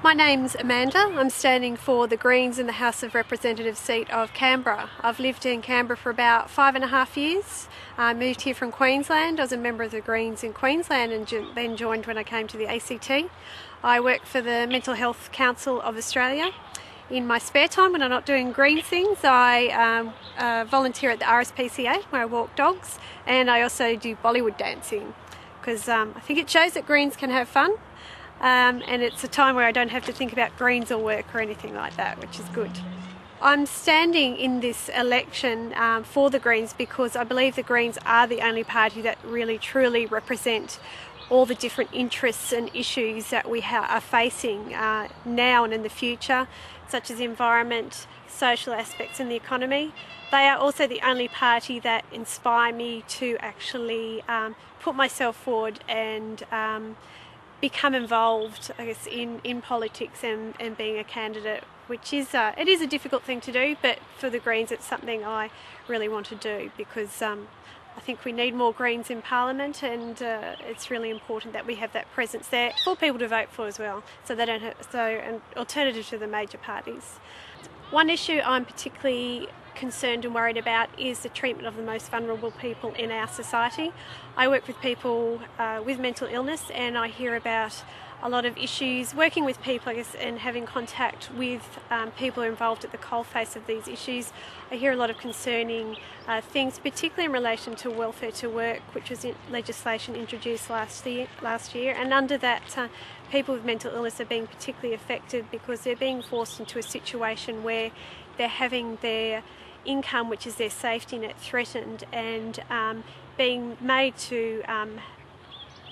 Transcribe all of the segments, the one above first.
My name's Amanda. I'm standing for the Greens in the House of Representatives seat of Canberra. I've lived in Canberra for about 5.5 years. I moved here from Queensland. I was a member of the Greens in Queensland and then joined when I came to the ACT. I work for the Mental Health Council of Australia. In my spare time, when I'm not doing green things, I volunteer at the RSPCA where I walk dogs, and I also do Bollywood dancing because I think it shows that Greens can have fun. And it's a time where I don't have to think about Greens or work or anything like that, which is good. I'm standing in this election for the Greens because I believe the Greens are the only party that really truly represent all the different interests and issues that we are facing now and in the future, such as environment, social aspects and the economy. They are also the only party that inspire me to actually put myself forward and become involved, I guess, in politics and being a candidate, which is it is a difficult thing to do, but for the Greens it's something I really want to do because I think we need more Greens in Parliament, and it's really important that we have that presence there for people to vote for as well, so they don't have an alternative to the major parties. One issue I'm particularly concerned and worried about is the treatment of the most vulnerable people in our society. I work with people with mental illness, and I hear about a lot of issues working with people, I guess, and having contact with people who are involved at the coalface of these issues. I hear a lot of concerning things, particularly in relation to welfare to work, which was legislation introduced last year, and under that people with mental illness are being particularly affected because they're being forced into a situation where they're having their income, which is their safety net, threatened, and being made to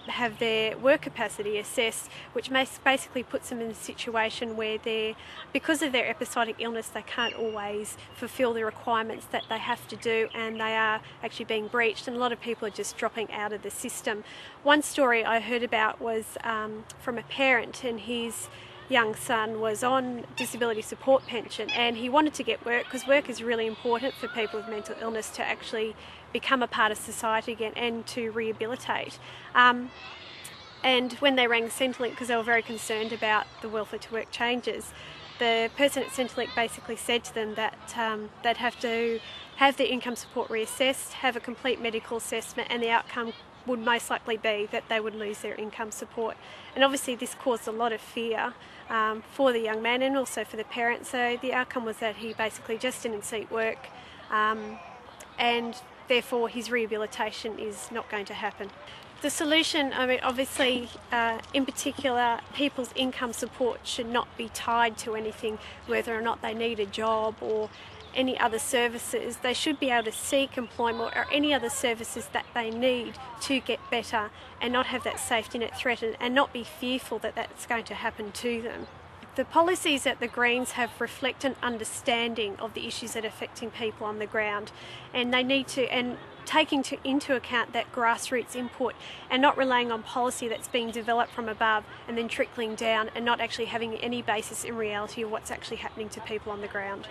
have their work capacity assessed, which basically puts them in a situation where because of their episodic illness, they can't always fulfil the requirements that they have to do, and they are actually being breached, and a lot of people are just dropping out of the system. One story I heard about was from a parent, and his young son was on disability support pension, and he wanted to get work because work is really important for people with mental illness to actually become a part of society again and to rehabilitate. And when they rang Centrelink, because they were very concerned about the welfare to work changes, the person at Centrelink basically said to them that they'd have to have their income support reassessed, have a complete medical assessment, and the outcome would most likely be that they would lose their income support. And obviously this caused a lot of fear for the young man and also for the parents. So the outcome was that he basically just didn't seek work, and therefore his rehabilitation is not going to happen. The solution, I mean, obviously, in particular, people's income support should not be tied to anything, whether or not they need a job or any other services. They should be able to seek employment or any other services that they need to get better and not have that safety net threatened and not be fearful that that's going to happen to them. The policies that the Greens have reflect an understanding of the issues that are affecting people on the ground, and they need to, and taking into account that grassroots input and not relying on policy that's being developed from above and then trickling down and not actually having any basis in reality of what's actually happening to people on the ground.